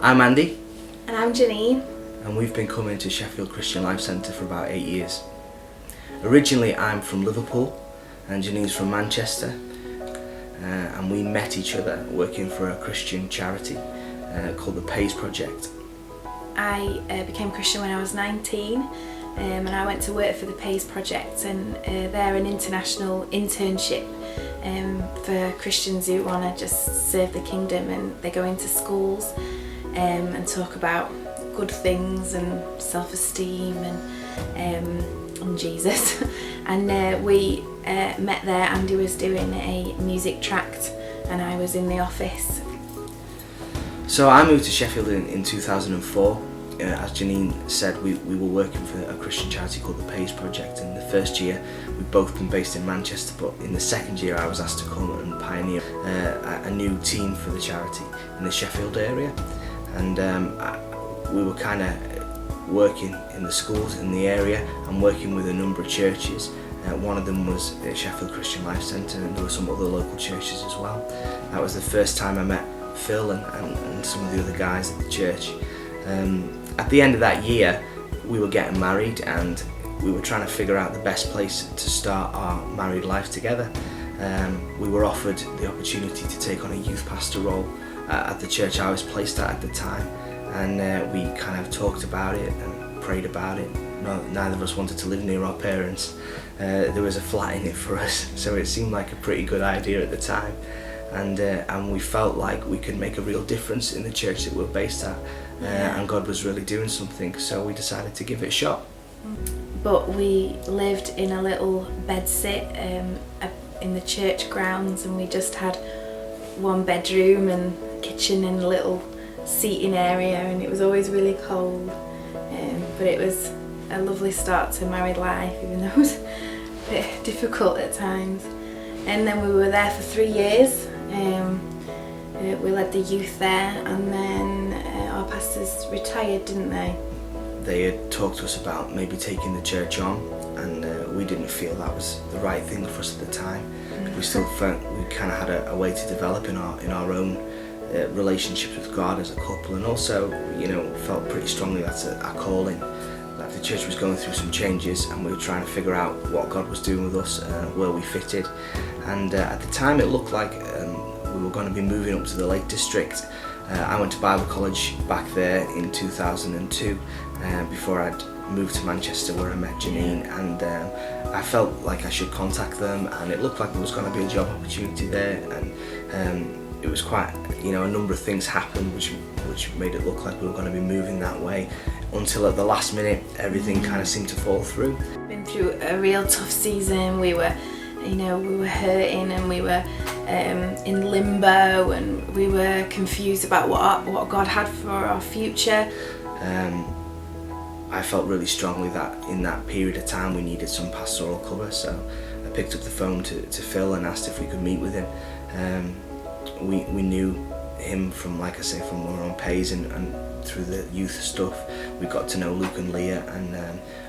I'm Andy. And I'm Janine. And we've been coming to Sheffield Christian Life Centre for about 8 years. Originally I'm from Liverpool and Janine's from Manchester, and we met each other working for a Christian charity called the Pays Project. I became Christian when I was 19 and I went to work for the Pays Project, and they're an international internship for Christians who want to just serve the kingdom, and they go into schools and talk about good things and self-esteem and Jesus. And we met there. Andy was doing a music tract and I was in the office. So I moved to Sheffield in 2004. As Janine said, we were working for a Christian charity called the Pays Project. In the first year we'd both been based in Manchester, but in the second year I was asked to come and pioneer a new team for the charity in the Sheffield area. And we were kind of working in the schools in the area and working with a number of churches. One of them was Sheffield Christian Life Centre, and there were some other local churches as well. That was the first time I met Phil and some of the other guys at the church. At the end of that year we were getting married, and we were trying to figure out the best place to start our married life together. We were offered the opportunity to take on a youth pastor role at the church I was placed at the time, and we kind of talked about it and prayed about it. Neither of us wanted to live near our parents. There was a flat in it for us, so it seemed like a pretty good idea at the time, and we felt like we could make a real difference in the church that we were based at, and God was really doing something, so we decided to give it a shot. But we lived in a little bedsit in the church grounds, and we just had one bedroom and kitchen and a little seating area, and it was always really cold, but it was a lovely start to married life, even though it was a bit difficult at times. And then we were there for 3 years. We led the youth there, and then our pastors retired, didn't they? They had talked to us about maybe taking the church on, and we didn't feel that was the right thing for us at the time. We still felt we kind of had a way to develop in our own relationships with God as a couple, and also, felt pretty strongly that's our calling. That the church was going through some changes, and we were trying to figure out what God was doing with us, where we fitted. And at the time it looked like we were going to be moving up to the Lake District. I went to Bible college back there in 2002 before I'd moved to Manchester, where I met Janine, and I felt like I should contact them, and it looked like there was going to be a job opportunity there, and it was quite, a number of things happened which made it look like we were going to be moving that way, until at the last minute everything kind of seemed to fall through. Been through a real tough season. We were hurting, and we were in limbo, and we were confused about what God had for our future. I felt really strongly that in that period of time we needed some pastoral cover, so I picked up the phone to Phil and asked if we could meet with him. We knew him from, like I say, from when we were on Pays, and through the youth stuff we got to know Luke and Leah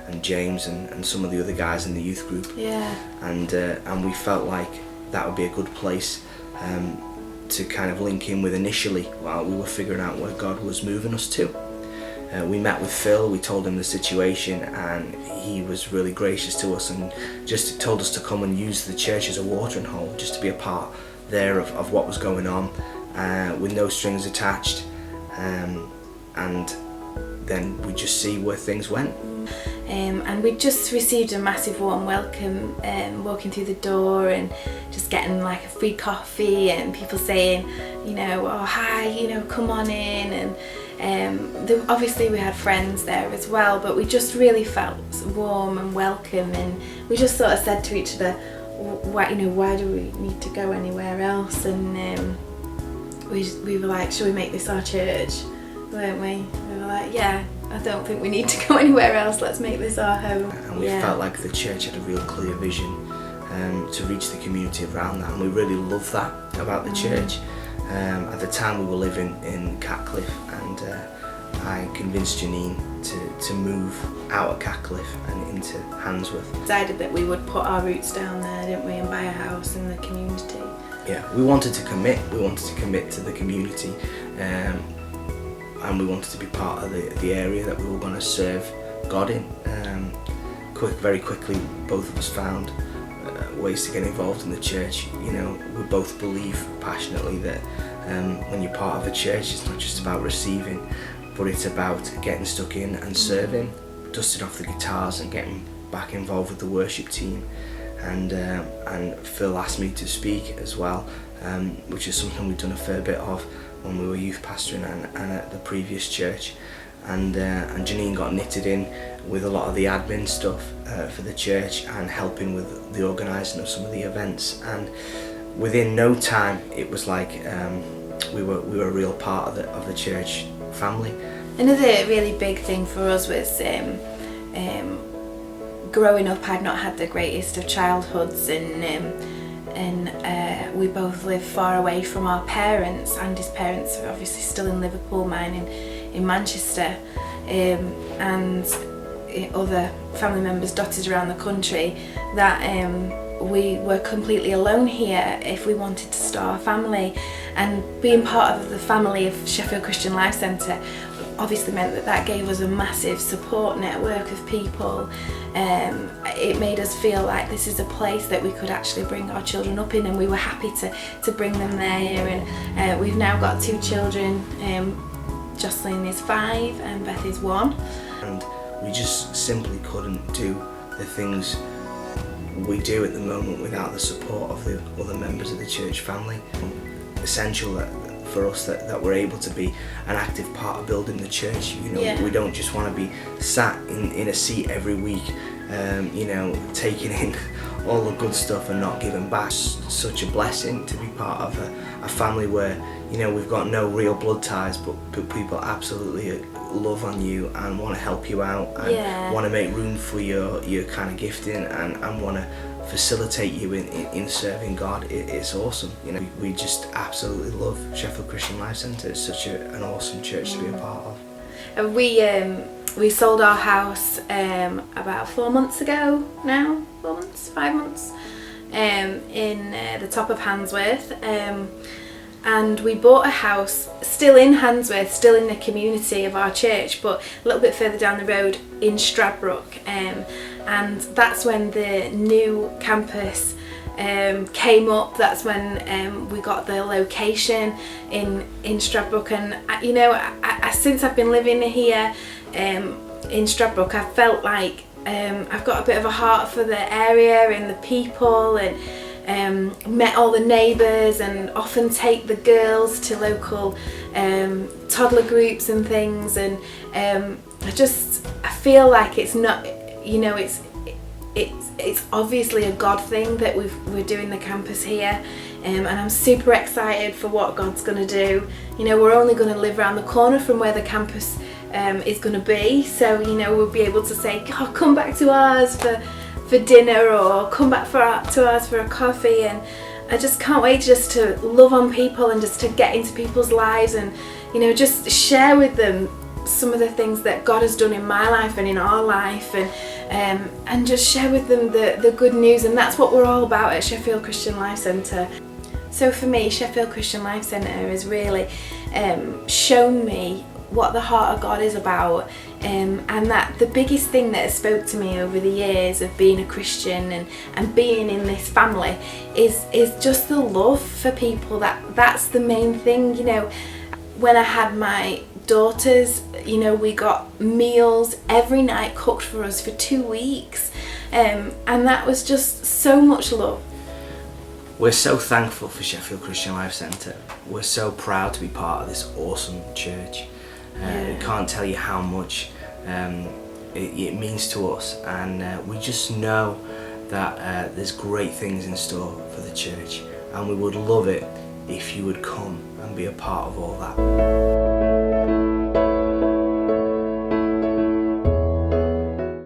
and James and some of the other guys in the youth group. Yeah. And we felt like that would be a good place to kind of link in with initially while we were figuring out where God was moving us to. We met with Phil, we told him the situation, and he was really gracious to us and just told us to come and use the church as a watering hole, just to be a part there of what was going on, with no strings attached, and then we just see where things went. And we just received a massive warm welcome, walking through the door and just getting like a free coffee, and people saying, oh hi, come on in, and obviously we had friends there as well, but we just really felt warm and welcome, and we just sort of said to each other, why do we need to go anywhere else? And we were like, shall we make this our church, weren't we? We were like, yeah, I don't think we need to go anywhere else, let's make this our home. And we felt like the church had a real clear vision to reach the community around that, and we really loved that about the church. At the time we were living in Catcliffe, and I convinced Janine to move out of Catcliffe and into Handsworth. Decided that we would put our roots down there, didn't we, and buy a house in the community. Yeah, we wanted to commit to the community. and we wanted to be part of the area that we were going to serve God in. Very quickly, both of us found ways to get involved in the church. You know, we both believe passionately that when you're part of a church, it's not just about receiving, but it's about getting stuck in and serving, dusting off the guitars and getting back involved with the worship team. And Phil asked me to speak as well, which is something we've done a fair bit of when we were youth pastoring and at the previous church. And Janine got knitted in with a lot of the admin stuff for the church and helping with the organising of some of the events. And within no time, it was like we were a real part of the church family. Another really big thing for us was growing up. I'd not had the greatest of childhoods, and we both live far away from our parents. Andy's parents are obviously still in Liverpool, mine in Manchester, and other family members dotted around the country, that we were completely alone here if we wanted to start a family. And being part of the family of Sheffield Christian Life Centre obviously meant that gave us a massive support network of people. It made us feel like this is a place that we could actually bring our children up in, and we were happy to bring them there. And we've now got 2 children. Jocelyn is 5 and Beth is 1. And we just simply couldn't do the things we do at the moment without the support of the other members of the church family. Essential for us that we're able to be an active part of building the church. You know, we don't just want to be sat in a seat every week, you know, taking in all the good stuff and not giving back. Such a blessing to be part of a family where, you know, we've got no real blood ties, but people absolutely love on you and want to help you out and want to make room for your kind of gifting and want to facilitate you in serving God. It's awesome. You know, we just absolutely love Sheffield Christian Life Centre. It's such an awesome church to be a part of. And we sold our house about 4 months ago now, 4 months, 5 months, in the top of Handsworth. And we bought a house still in Handsworth, still in the community of our church, but a little bit further down the road in Stradbrook. And that's when the new campus came up. That's when we got the location in Stradbrook. And you know, since I've been living here in Stradbrook, I felt like I've got a bit of a heart for the area and the people, and met all the neighbours, and often take the girls to local toddler groups and things. And I feel like it's not, you know, it's obviously a God thing that we're doing the campus here, and I'm super excited for what God's going to do. You know, we're only going to live around the corner from where the campus is going to be, so you know, we'll be able to say, oh, come back to ours for dinner, or come back to ours for a coffee. And I just can't wait just to love on people and just to get into people's lives, and you know, just share with them some of the things that God has done in my life and in our life, and just share with them the good news. And that's what we're all about at Sheffield Christian Life Centre. So for me, Sheffield Christian Life Centre has really shown me what the heart of God is about, and that the biggest thing that has spoke to me over the years of being a Christian and being in this family is just the love for people. That's the main thing. You know, when I had my daughters, you know, we got meals every night cooked for us for 2 weeks, and that was just so much love. We're so thankful for Sheffield Christian Life Centre. We're so proud to be part of this awesome church. I can't tell you how much it means to us, and we just know that there's great things in store for the church, and we would love it if you would come and be a part of all that.